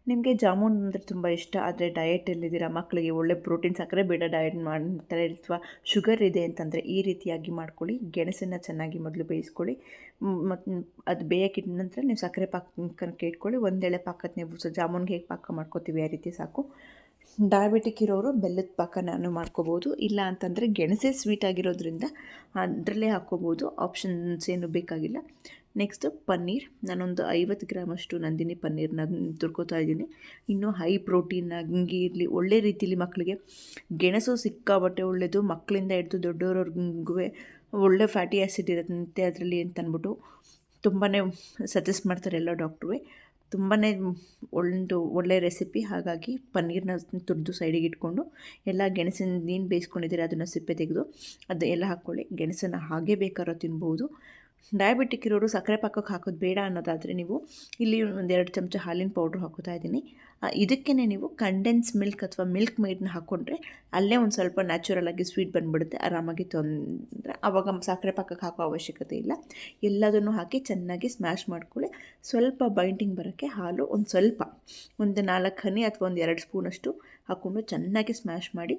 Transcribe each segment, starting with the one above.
ನಿಮಗೆ ಜಾಮೂನ್ ಅಂದರೆ ತುಂಬ ಇಷ್ಟ ಆದರೆ ಡಯಟಲ್ಲಿದ್ದೀರಾ, ಮಕ್ಕಳಿಗೆ ಒಳ್ಳೆ ಪ್ರೋಟೀನ್ ಸಕ್ಕರೆ ಬೇಡ ಡಯಟ್ ಮಾಡ್ತಾರೆ ಅಥವಾ ಶುಗರ್ ಇದೆ ಅಂತಂದರೆ ಈ ರೀತಿಯಾಗಿ ಮಾಡ್ಕೊಳ್ಳಿ. ಗೆಣಸನ್ನು ಚೆನ್ನಾಗಿ ಮೊದಲು ಬೇಯಿಸ್ಕೊಳ್ಳಿ. ಮತ್ತು ಅದು ಬೇಯಕ್ಕಿಟ್ಟ ನಂತರ ನೀವು ಸಕ್ಕರೆ ಪಾಕಕ್ಕೆ ಇಟ್ಕೊಳ್ಳಿ. ಒಂದೆಳೆ ಪಾಕದ ನೀವು ಜಾಮೂನ್ಗೆ ಹೇಗೆ ಪಾಕ ಮಾಡ್ಕೋತೀವಿ ಆ ರೀತಿ ಸಾಕು. ಡಯಾಬಿಟಿಕ್ ಇರೋರು ಬೆಲ್ಲದ ಪಾಕ ನಾನು ಮಾಡ್ಕೋಬೋದು, ಇಲ್ಲ ಅಂತಂದರೆ ಗೆಣಸೇ ಸ್ವೀಟ್ ಆಗಿರೋದ್ರಿಂದ ಅದರಲ್ಲೇ ಹಾಕ್ಕೋಬೋದು. ಆಪ್ಷನ್ಸ್ ಏನು ಬೇಕಾಗಿಲ್ಲ. ನೆಕ್ಸ್ಟು ಪನ್ನೀರ್, ನಾನೊಂದು 50 ಗ್ರಾಮಷ್ಟು ನಂದಿನಿ ಪನ್ನೀರನ್ನ ತುರ್ಕೋತಾ ಇದ್ದೀನಿ. ಇನ್ನೂ ಹೈ ಪ್ರೋಟೀನಾಗಿ ಇರಲಿ, ಒಳ್ಳೆ ರೀತಿಲಿ ಮಕ್ಕಳಿಗೆ ಗೆಣಸು ಸಿಕ್ಕಾಬಟ್ಟೆ ಒಳ್ಳೆಯದು, ಮಕ್ಕಳಿಂದ ಹಿಡಿದು ದೊಡ್ಡವ್ರಿಗೂ ಒಳ್ಳೆ ಫ್ಯಾಟಿ ಆ್ಯಸಿಡ್ ಇರುತ್ತೆ ಅದರಲ್ಲಿ ಅಂತ ಅಂದ್ಬಿಟ್ಟು ತುಂಬಾ ಸಜೆಸ್ಟ್ ಮಾಡ್ತಾರೆ ಎಲ್ಲ ಡಾಕ್ಟ್ರು. ತುಂಬಾ ಒಳ್ಳೆಯ ರೆಸಿಪಿ. ಹಾಗಾಗಿ ಪನ್ನೀರನ್ನ ತುರಿದು ಸೈಡಿಗೆ ಇಟ್ಕೊಂಡು ಎಲ್ಲ ಗೆಣಸಿನ ಏನು ಬೇಯಿಸ್ಕೊಂಡಿದ್ದೀರ ಅದನ್ನು ಸಿಪ್ಪೆ ತೆಗೆದು ಅದು ಎಲ್ಲ ಹಾಕ್ಕೊಳ್ಳಿ. ಗೆಣಸನ್ನು ಹಾಗೆ ಬೇಕಾದ್ರೂ ತಿನ್ಬೋದು. ಡಯಾಬಿಟಿಕ್ ಇರೋರು ಸಕ್ಕರೆ ಪಾಕಕ್ಕೆ ಹಾಕೋದು ಬೇಡ ಅನ್ನೋದಾದರೆ ನೀವು ಇಲ್ಲಿ 1-2 ಚಮಚ ಹಾಲಿನ ಪೌಡ್ರ್ ಹಾಕೋತಾ ಇದ್ದೀನಿ. ಇದಕ್ಕೇ ನೀವು ಕಂಡೆನ್ಸ್ ಮಿಲ್ಕ್ ಅಥವಾ ಮಿಲ್ಕ್ ಮೇಡ್ನ ಹಾಕ್ಕೊಂಡ್ರೆ ಅಲ್ಲೇ ಒಂದು ಸ್ವಲ್ಪ ನ್ಯಾಚುರಲಾಗಿ ಸ್ವೀಟ್ ಬಂದುಬಿಡುತ್ತೆ, ಆರಾಮಾಗಿ ತೊಂದರೆ. ಆವಾಗ ಸಕ್ಕರೆ ಪಾಕಕ್ಕೆ ಹಾಕೋ ಅವಶ್ಯಕತೆ ಇಲ್ಲ. ಎಲ್ಲದನ್ನು ಹಾಕಿ ಚೆನ್ನಾಗಿ ಸ್ಮ್ಯಾಶ್ ಮಾಡ್ಕೊಳ್ಳಿ. ಸ್ವಲ್ಪ ಬೈಂಡಿಂಗ್ ಬರೋಕ್ಕೆ ಹಾಲು ಒಂದು 4 ಹನಿ ಅಥವಾ 1-2 ಸ್ಪೂನಷ್ಟು ಹಾಕ್ಕೊಂಡು ಚೆನ್ನಾಗಿ ಸ್ಮ್ಯಾಶ್ ಮಾಡಿ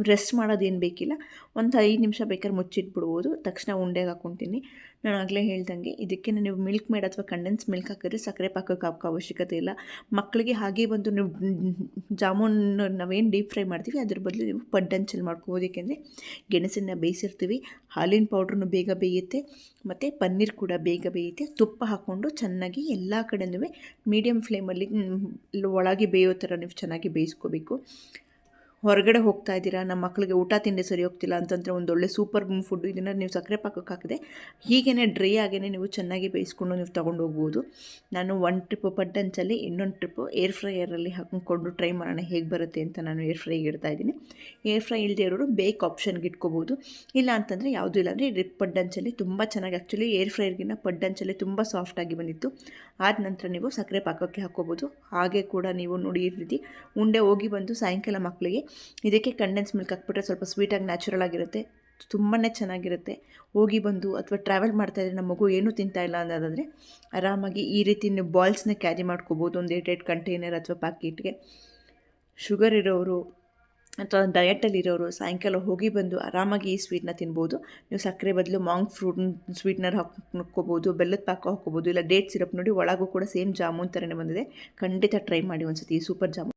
ರೆಸ್ಟ್ ಮಾಡೋದೇನು ಬೇಕಿಲ್ಲ. ಒಂದು 5 ನಿಮಿಷ ಬೇಕಾದ್ರೆ ಮುಚ್ಚಿಟ್ಬಿಡ್ಬೋದು. ತಕ್ಷಣ ಉಂಡೆಗೆ ಹಾಕ್ಕೊತೀನಿ. ನಾನು ಆಗಲೇ ಹೇಳ್ದಂಗೆ ಇದಕ್ಕೆ ನೀವು ಮಿಲ್ಕ್ ಮೇಡ್ ಅಥವಾ ಕಂಡೆನ್ಸ್ ಮಿಲ್ಕ್ ಹಾಕಿದ್ರೆ ಸಕ್ಕರೆ ಪಾಕಕ್ಕೆ ಹಾಕೋ ಅವಶ್ಯಕತೆ ಇಲ್ಲ. ಮಕ್ಕಳಿಗೆ ಹಾಗೆ ಬಂದು ನೀವು ಜಾಮೂನ್ ನಾವೇನು ಡೀಪ್ ಫ್ರೈ ಮಾಡ್ತೀವಿ ಅದ್ರ ಬದಲು ನೀವು ಪಡ್ಡಂಚಲ್ಲಿ ಮಾಡ್ಕೋಬೋದು. ಏಕೆಂದರೆ ಗೆಣಸನ್ನು ಬೇಯಿಸಿರ್ತೀವಿ, ಹಾಲಿನ ಪೌಡ್ರನ್ನು ಬೇಗ ಬೇಯುತ್ತೆ ಮತ್ತು ಪನ್ನೀರ್ ಕೂಡ ಬೇಗ ಬೇಯುತ್ತೆ. ತುಪ್ಪ ಹಾಕ್ಕೊಂಡು ಚೆನ್ನಾಗಿ ಎಲ್ಲ ಕಡೆಯೂ ಮೀಡಿಯಮ್ ಫ್ಲೇಮಲ್ಲಿ ಒಳಗೆ ಬೇಯೋ ಥರ ನೀವು ಚೆನ್ನಾಗಿ ಬೇಯಿಸ್ಕೋಬೇಕು. ಹೊರಗಡೆ ಹೋಗ್ತಾ ಇದ್ದೀರಾ, ನಮ್ಮ ಮಕ್ಕಳಿಗೆ ಊಟ ತಿಂಡಿ ಸರಿ ಹೋಗ್ತಿಲ್ಲ ಅಂತಂದರೆ ಒಂದೊಳ್ಳೆ ಸೂಪರ್ ಫುಡ್ಡು ಇದನ್ನು ನೀವು ಸಕ್ಕರೆ ಪಾಕಕ್ಕೆ ಹಾಕಿದೆ ಹೀಗೇ ಡ್ರೈ ಆಗೇ ನೀವು ಚೆನ್ನಾಗಿ ಬೇಯಿಸ್ಕೊಂಡು ನೀವು ತೊಗೊಂಡು ಹೋಗ್ಬೋದು. ನಾನು 1 ಟ್ರಿಪ್ಪು ಪಡ್ಡಂಚಲ್ಲಿ, ಇನ್ನೊಂದು ಟ್ರಿಪ್ಪು ಏರ್ ಫ್ರೈಯರಲ್ಲಿ ಹಾಕಿಕೊಂಡು ಟ್ರೈ ಮಾಡೋಣ ಹೇಗೆ ಬರುತ್ತೆ ಅಂತ ನಾನು ಏರ್ ಫ್ರೈಗೆ ಇಡ್ತಾ ಇದ್ದೀನಿ. ಏರ್ ಫ್ರೈ ಇಲ್ಲದೆ ಇರೋರು ಬೇಕ್ ಆಪ್ಷನ್ಗೆ ಇಟ್ಕೋಬೋದು. ಇಲ್ಲ ಅಂತಂದರೆ ಯಾವುದೂ ಇಲ್ಲ ಅಂದರೆ ಪಡ್ಡಂಚಲ್ಲಿ ತುಂಬ ಚೆನ್ನಾಗಿ, ಆ್ಯಕ್ಚುಲಿ ಏರ್ ಫ್ರೈರ್ಗಿನ್ನ ಪಡ್ಡಂಚಲ್ಲಿ ತುಂಬ ಸಾಫ್ಟಾಗಿ ಬಂದಿತ್ತು. ಆದ ನಂತರ ನೀವು ಸಕ್ಕರೆ ಪಾಕಕ್ಕೆ ಹಾಕ್ಕೋಬೋದು. ಹಾಗೆ ಕೂಡ ನೀವು ನೋಡಿ ಈ ರೀತಿ ಉಂಡೆ ಹೋಗಿ ಬಂದು ಸಾಯಂಕಾಲ ಮಕ್ಕಳಿಗೆ ಇದಕ್ಕೆ ಕಂಡೆನ್ಸ್ ಮಿಲ್ಕ್ ಹಾಕ್ಬಿಟ್ರೆ ಸ್ವಲ್ಪ ಸ್ವೀಟಾಗಿ ನ್ಯಾಚುರಲ್ ಆಗಿರುತ್ತೆ, ತುಂಬಾ ಚೆನ್ನಾಗಿರುತ್ತೆ. ಹೋಗಿ ಬಂದು ಅಥವಾ ಟ್ರಾವೆಲ್ ಮಾಡ್ತಾಯಿದ್ರೆ ನಮ್ಮ ಮಗು ಏನೂ ತಿಂತಾಯಿಲ್ಲ ಅನ್ನೋದಾದರೆ ಆರಾಮಾಗಿ ಈ ರೀತಿ ನೀವು ಬಾಲ್ಸ್ನ ಕ್ಯಾರಿ ಮಾಡ್ಕೋಬೋದು ಒಂದು 8 ಕಂಟೈನರ್ ಅಥವಾ ಪ್ಯಾಕೆಟ್ಗೆ. ಶುಗರ್ ಇರೋರು ಅಥವಾ ಡಯಟಲ್ಲಿರೋರು ಸಾಯಂಕಾಲ ಹೋಗಿ ಬಂದು ಆರಾಮಾಗಿ ಈ ಸ್ವೀಟ್ನ ತಿನ್ಬೋದು. ನೀವು ಸಕ್ಕರೆ ಬದಲು ಮಾಂಗ್ ಫ್ರೂಟ್ ಸ್ವೀಟ್ನರ್ ಹಾಕ್ಕೋಬೋದು, ಬೆಲ್ಲದ ಪಾಕ ಹಾಕ್ಕೋಬೋದು, ಇಲ್ಲ ಡೇಟ್ ಸಿರಪ್ ನೋಡಿ ಒಳಗೂ ಕೂಡ ಸೇಮ್ ಜಾಮೂನ್ ಥರನೇ ಬಂದಿದೆ. ಖಂಡಿತ ಟ್ರೈ ಮಾಡಿ ಒಂದು ಸತಿ ಈ ಸೂಪರ್ ಜಾಮೂನ್.